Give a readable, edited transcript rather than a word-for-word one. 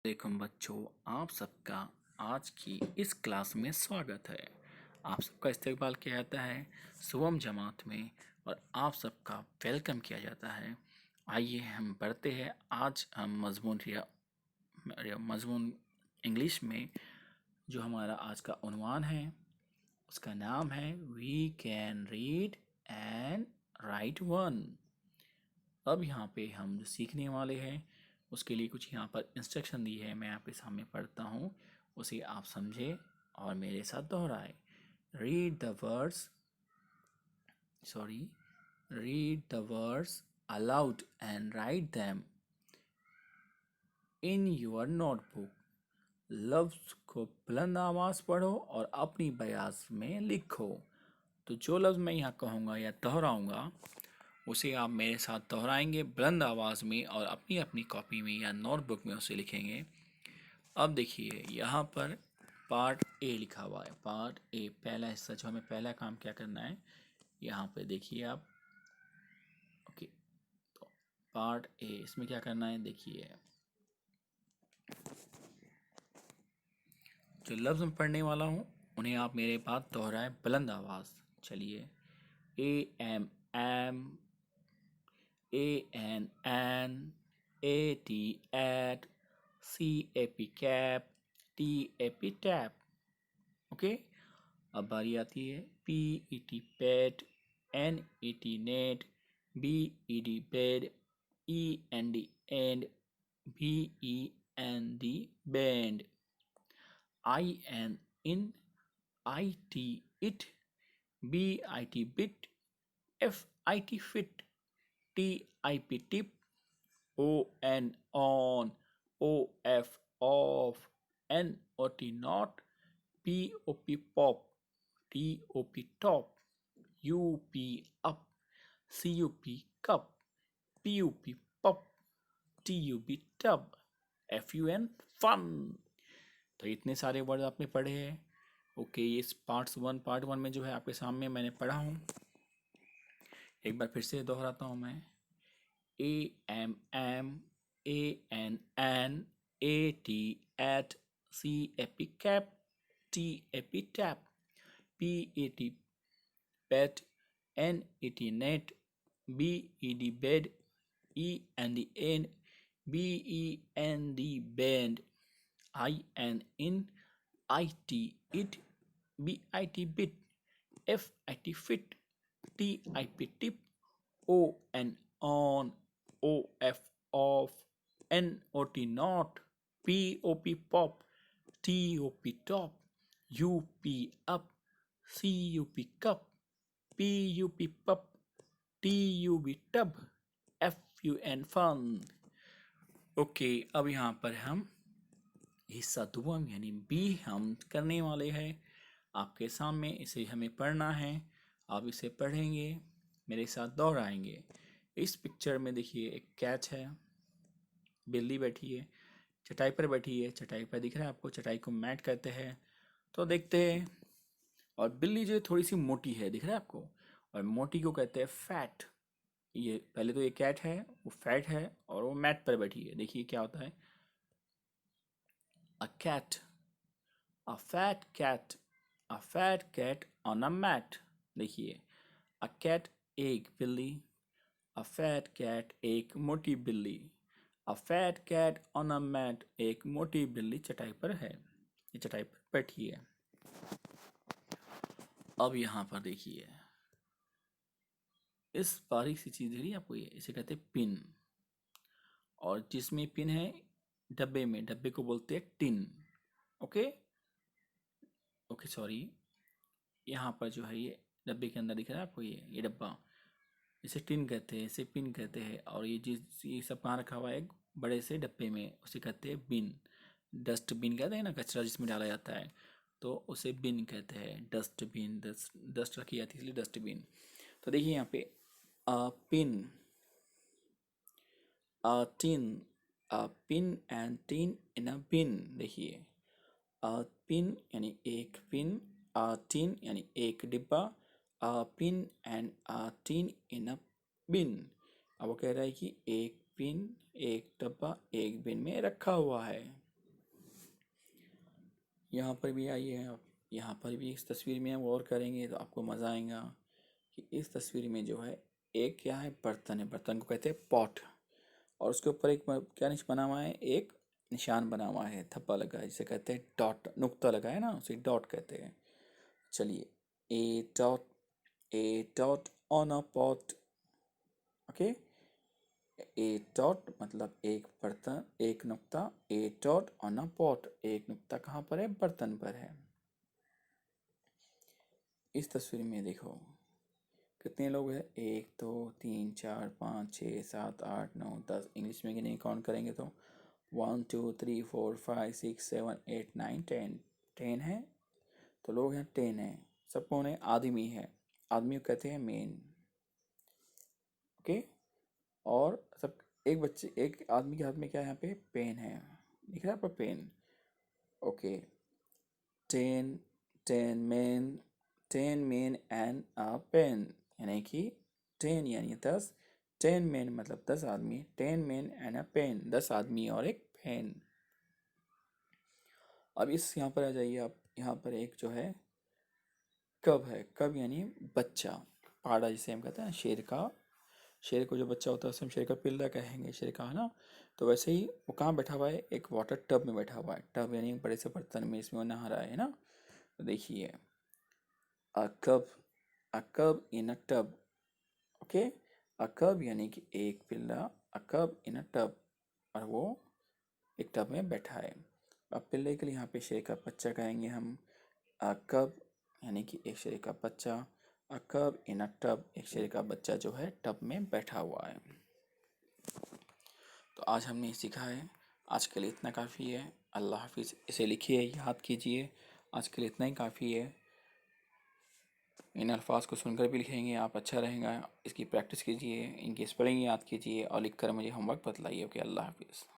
वालेकुम बच्चों, आप सबका आज की इस क्लास में स्वागत है। आप सबका इस्तकबाल किया जाता है शुभम जमात में और आप सबका वेलकम किया जाता है। आइए हम पढ़ते हैं। आज हम मजमून इंग्लिश में जो हमारा आज का उन्वान है उसका नाम है we can read and write one. अब यहाँ पे हम जो सीखने वाले हैं उसके लिए कुछ यहाँ पर इंस्ट्रक्शन दी है, मैं आपके सामने पढ़ता हूँ, उसे आप समझे और मेरे साथ दोहराए। Read the words sorry read the words allowed and right them in your notebook. लफ्ज़ को बुलंद आवाज़ पढ़ो और अपनी बयास में लिखो। तो जो लफ्ज़ मैं यहाँ कहूँगा या दोहराऊँगा उसे आप मेरे साथ दोहराएंगे बुलंद आवाज़ में और अपनी अपनी कॉपी में या नोटबुक में उसे लिखेंगे। अब देखिए यहाँ पर पार्ट ए लिखा हुआ है। पार्ट ए पहला हिस्सा, जो हमें पहला काम क्या करना है यहाँ पे देखिए आप। ओके, तो पार्ट ए, इसमें क्या करना है देखिए। जो लफ्ज़ मैं पढ़ने वाला हूँ उन्हें आप मेरे पास दोहराए बुलंद आवाज़। चलिए। Am AN, AT, CAP, TAP, tap। Okay, अब बारी आती है PET, pet, NET, net, BED, bed, END, end, BEND, band, IN, IT, it, BIT, bit, FIT, fit, TIP, tip, ON, on, OF, off, NOT, not, POP, pop, TOP, top, UP, up, CUP, cup, PUP, pup, TUB, tub, FUN, fun। तो इतने सारे word आपने पढ़े हैं। Okay, ये part one में जो है आपके सामने मैंने पढ़ा हूँ। एक बार फिर से दोहराता हूँ मैं। AN, AT, CAP, cap, TAP, tap, PAT, pet, NET, net, BED, bed, END, end, BEND, band, IN, IT, it, BIT, bit, FIT, fit, TIP, tip, ON, on, OF, off, NOT, not, POP, pop, TOP, top, UP, up, CUP, cup, PUP, pup, TUB, tub, FUN, fun। Okay, अब यहाँ पर हम हिस्सा दुआम यानी B हम करने वाले हैं। आपके सामने इसे हमें पढ़ना है। आप इसे पढ़ेंगे, मेरे साथ दोहराएंगे। इस पिक्चर में देखिए एक कैच है, बिल्ली बैठी है, चटाई पर बैठी है। चटाई पर दिख रहा है आपको, चटाई को मैट कहते हैं। तो देखते हैं। और बिल्ली जो है थोड़ी सी मोटी है, दिख रहा है आपको, और मोटी को कहते हैं फैट। ये पहले तो ये कैट है, वो फैट है और वो मैट पर बैठी है। देखिए क्या होता है। A cat, a fat cat, a fat cat on a mat. देखिए, अ कैट एक बिल्ली, अ फैट कैट एक मोटी बिल्ली, a fat cat on a mat एक मोटी बिल्ली चटाई पर है। ये चटाई पर बैठी है। अब यहाँ पर देखिए, इस बारीक सी चीज़ दिख रही है आपको, ये इसे कहते हैं पिन। और जिसमें पिन है डब्बे में, डब्बे को बोलते हैं टिन। ओके ओके सॉरी, यहाँ पर जो है ये डब्बे के अंदर दिख रहा है आपको, ये डब्बा, इसे टिन कहते हैं, इसे पिन कहते हैं। और ये सब कहाँ रखा हुआ है, एक बड़े से डब्बे में, उसे कहते हैं बिन। डस्टबिन कहते हैं ना, कचरा जिसमें डाला जाता है, तो उसे बिन कहते हैं। डस्टबिन, डस्ट रखी जाती है इसलिए डस्टबिन। तो देखिए यहाँ पे pin, tin, pin and tin in a bin. देखिए, पिन यानी एक पिन, टिन यानी एक डिब्बा, pin and tin in a bin. अब वो कह रहा है कि एक पिन एक डब्बा एक बिन में रखा हुआ है। यहाँ पर भी आइए आप, यहाँ पर भी इस तस्वीर में हम गौर करेंगे तो आपको मज़ा आएगा कि इस तस्वीर में जो है एक क्या है, बर्तन है, बर्तन को कहते हैं पॉट। और उसके ऊपर एक क्या निश बना हुआ है, एक निशान बना हुआ है, थप्पा लगा है, जिसे कहते हैं डॉट, नुक्ता लगा है ना, उसे डॉट कहते हैं। चलिए, ए dot on a pot. Okay, A dot मतलब एक बर्तन, एक नुक्ता, ए डॉट ऑन अ पॉट, एक नुक्ता कहाँ पर है, बर्तन पर है। इस तस्वीर में देखो कितने लोग हैं, 1 2 3 4 5 6 7 8 9 10। इंग्लिश में गिने काउंट करेंगे तो 1 2 3 4 5 6 7 8 9 10, 10 है। तो लोग हैं 10 हैं। सब कौन है, आदमी है, आदमी को कहते हैं मेन। ओके, और सब, एक बच्चे, एक आदमी के हाथ में क्या है, यहाँ पे पेन है, दिख रहा है पर pen. Okay, 10, 10 men, 10 men and a pen, यानी कि 10 यानी 10, 10 men मतलब 10 आदमी, 10 men एंड अ पेन, 10 आदमी और एक पेन। अब इस यहाँ पर आ जाइए आप, यहाँ पर एक जो है कब है, कब यानी बच्चा, पाड़ा जिसे हम कहते हैं शेर का, शेर को जो बच्चा होता है उसे हम शेर का पिल्ला कहेंगे, शेर का, है ना। तो वैसे ही वो कहाँ बैठा हुआ है, एक वाटर टब में बैठा हुआ है, टब यानी बड़े से बर्तन में, इसमें वो नहा रहा है ना। तो देखिए, अ कब, अ कब इन अ टब। ओके, अ कब यानी कि एक पिल्ला, अ कब इन अ टब, और वो एक टब में बैठा है। अब पिल्ले के लिए यहाँ पे शेर का बच्चा कहेंगे हम, अ कब यानी कि एक शेर का बच्चा, अ कब इन अ टब, एक शेर का बच्चा जो है टब में बैठा हुआ है। तो आज हमने सीखा है, आज के लिए इतना काफ़ी है। अल्लाह हाफिज़। इसे लिखिए, याद कीजिए, आज के लिए इतना ही काफ़ी है। इन अल्फाज को सुनकर भी लिखेंगे आप, अच्छा रहेगा। इसकी प्रैक्टिस कीजिए, इनकी स्पेलिंग याद कीजिए और लिखकर मुझे होमवर्क बतलाइए। ओके, अल्लाह हाफिज़।